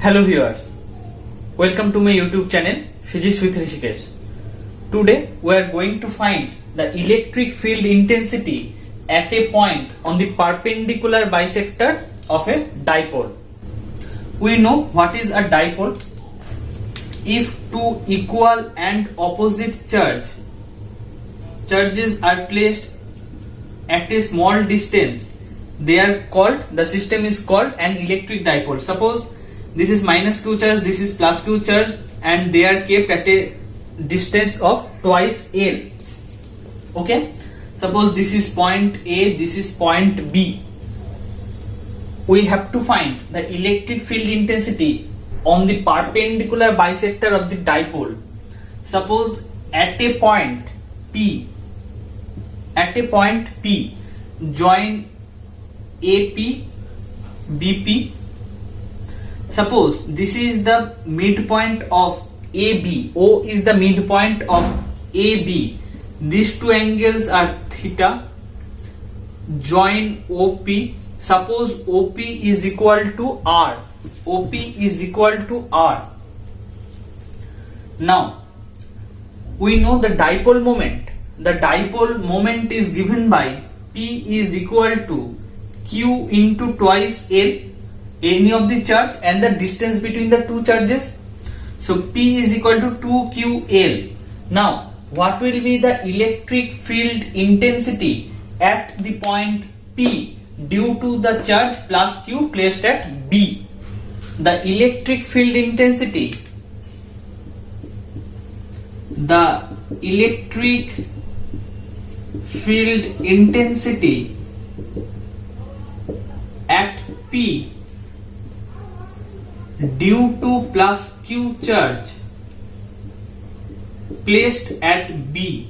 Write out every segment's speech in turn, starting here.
Hello viewers, welcome to my YouTube channel Physics with Rishikesh. Today we are going to find the electric field intensity at a point on the perpendicular bisector of a dipole. We know what is a dipole. If two equal and opposite charges are placed at a small distance, the system is called an electric dipole. Suppose this is minus q charge, this is plus q charge, and they are kept at a distance of twice L. Okay, suppose this is point A, this is point B. We have to find the electric field intensity on the perpendicular bisector of the dipole. Suppose at a point P, join AP, BP. Suppose this is the midpoint of AB. O is the midpoint of AB. These two angles are theta. Join OP. Suppose OP is equal to R. OP is equal to R. Now we know the dipole moment. The dipole moment is given by P is equal to Q into twice L, any of the charge, and the distance between the two charges. So P is equal to 2QL. Now what will be the electric field intensity at the point P due to the charge plus Q placed at B? The electric field intensity at P due to plus Q charge placed at B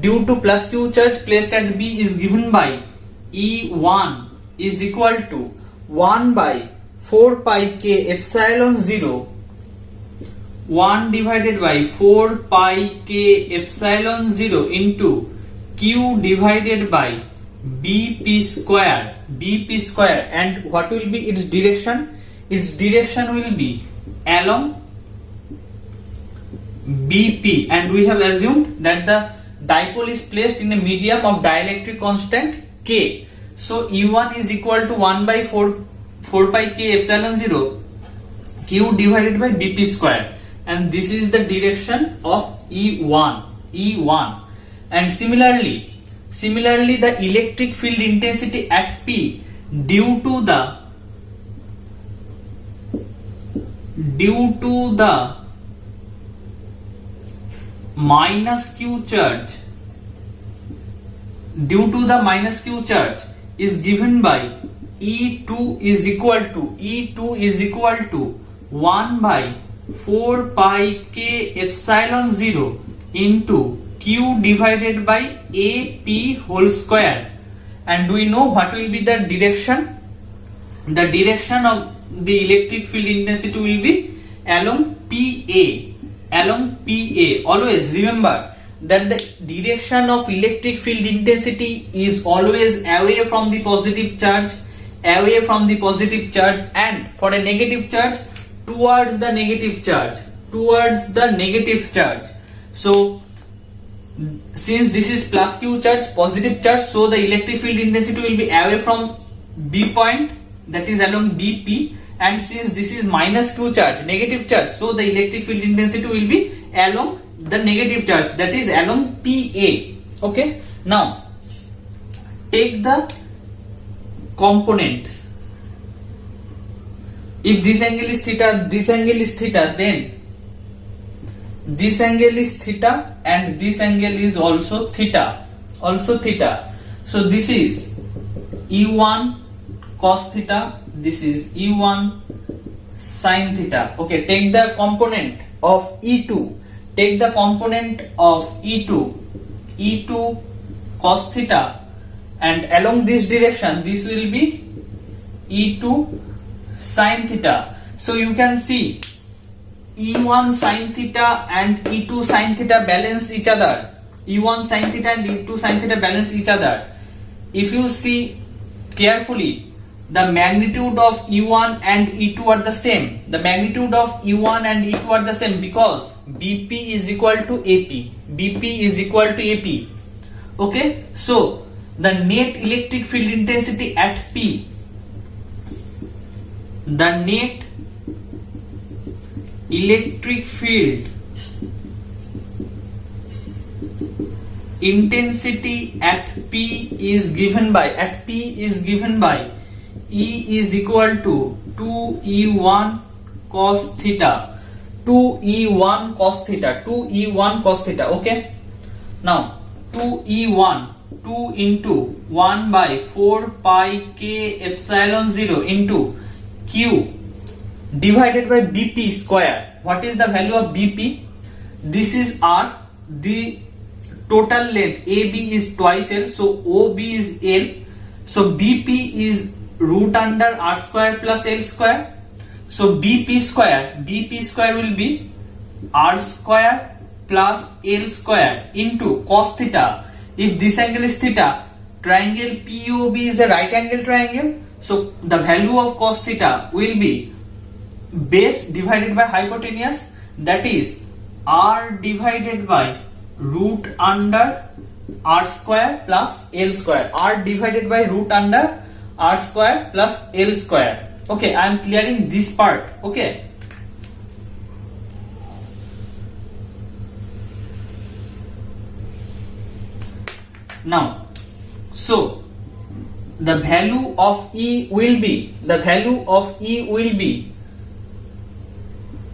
due to plus Q charge placed at B is given by E1 is equal to 1 by 4 pi k epsilon 0, 1 divided by 4 pi k epsilon 0 into Q divided by BP square, and what will be its direction? Its direction will be along BP, and we have assumed that the dipole is placed in a medium of dielectric constant K. So E1 is equal to 1 by 4 pi k epsilon 0 Q divided by BP square, and this is the direction of E1. And similarly the electric field intensity at P due to the minus Q charge is given by E2 is equal to 1 by 4 pi k epsilon 0 into Q divided by AP whole square. And we know what will be the direction. The direction of the electric field intensity will be along PA. Always remember that the direction of electric field intensity is always away from the positive charge, and for a negative charge towards the negative charge. So since this is plus Q charge, positive charge, so the electric field intensity will be away from B point, that is along BP, and since this is minus Q charge, negative charge, so the electric field intensity will be along the negative charge, that is along PA. Okay, now take the components. If this angle is theta, this angle is theta, then this angle is theta and this angle is also theta. So this is E1 cos theta, this is E1 sin theta. Okay, take the component of E2. E2 cos theta, and along this direction this will be E2 sin theta. So you can see E1 sin theta and E2 sin theta balance each other. E1 sin theta and E2 sin theta balance each other. If you see carefully, the magnitude of E1 and E2 are the same. The magnitude of E1 and E2 are the same because BP is equal to AP. BP is equal to AP. Okay, so the net electric field intensity at P, the net electric field intensity at P is given by E is equal to 2E1 cos theta, 2E1 cos theta, 2E1 cos theta. Okay, now 2E1, 2 into 1 by 4 pi k epsilon 0 into Q divided by BP square. What is the value of BP? This is R. The total length AB is twice L, so OB is L. So BP is root under R square plus L square. So BP square will be R square plus L square into cos theta. If this angle is theta, triangle POB is a right angle triangle. So the value of cos theta will be base divided by hypotenuse, that is R divided by root under R square plus L square. R divided by root under R square plus L square. Okay, I am clearing this part. Okay. Now, so the value of E will be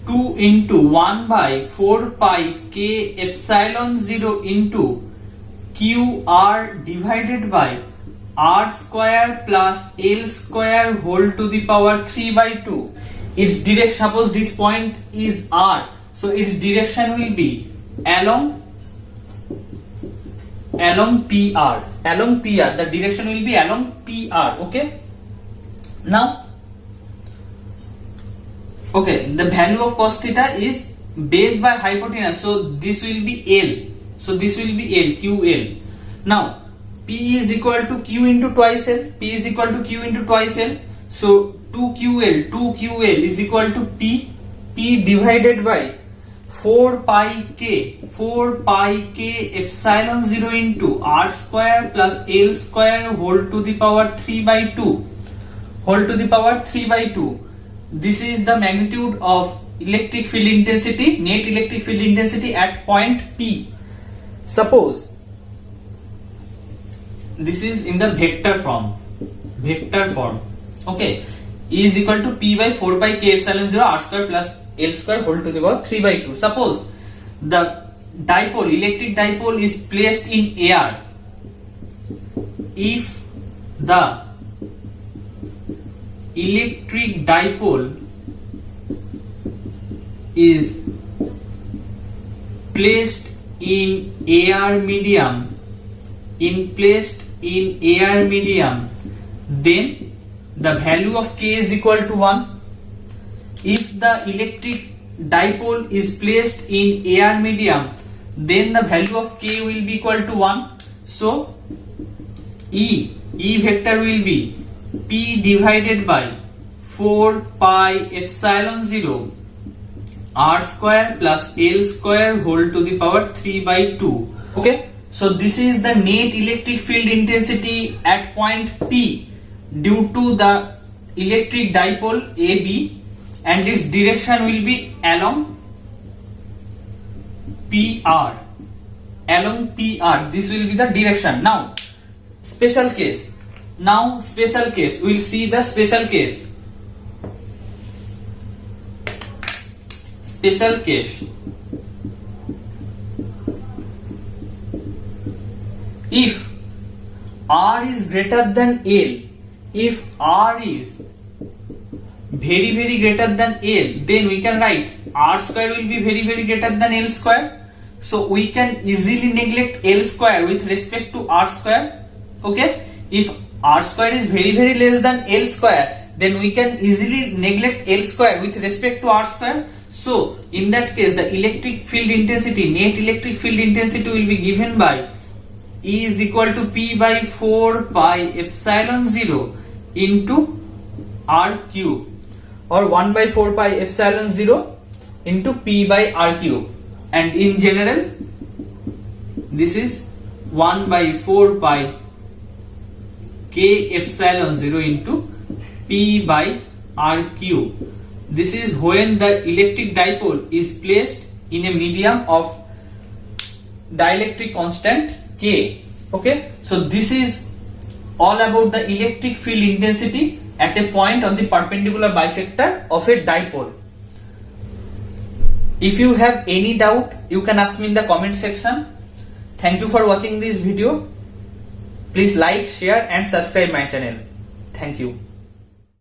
2 into 1 by 4 pi k epsilon 0 into QR divided by R square plus L square whole to the power 3 by 2. Its direction, suppose this point is R, so its direction will be along PR. The direction will be along PR. Okay. Now, okay, the value of cos theta is base by hypotenuse, so this will be L. So this will be L, QL. Now, P is equal to Q into twice L. P is equal to Q into twice L. So 2QL is equal to P divided by 4 pi k epsilon 0 into R square plus L square whole to the power 3 by 2. This is the magnitude of electric field intensity, net electric field intensity at point P. Suppose this is in the vector form. Okay, E is equal to P by 4 by k epsilon 0 R square plus L square whole to the power 3 by 2. Suppose the electric dipole is placed in air. If the electric dipole is placed in air medium, then the value of k is equal to 1. If the electric dipole is placed in air medium, then the value of k will be equal to 1. So E vector will be P divided by 4 pi epsilon 0 R square plus L square whole to the power 3 by 2. Okay, so this is the net electric field intensity at point P due to the electric dipole AB, and its direction will be along PR. This will be the direction. Now special case. We'll see the special case. If R is greater than L, if R is very greater than L, then we can write R square will be very greater than L square. So we can easily neglect L square with respect to R square. Okay, if R square is very less than L square, then we can easily neglect L square with respect to R square. So in that case, the electric field intensity, net electric field intensity will be given by E is equal to P by 4 pi epsilon 0 into r cube or 1 by 4 pi epsilon 0 into p by r cube, and in general this is 1 by 4 pi k epsilon 0 into p by r cube. This is when the electric dipole is placed in a medium of dielectric constant k. Okay, so this is all about the electric field intensity at a point on the perpendicular bisector of a dipole. If you have any doubt, you can ask me in the comment section. Thank you for watching this video. Please like, share and subscribe my channel. Thank you.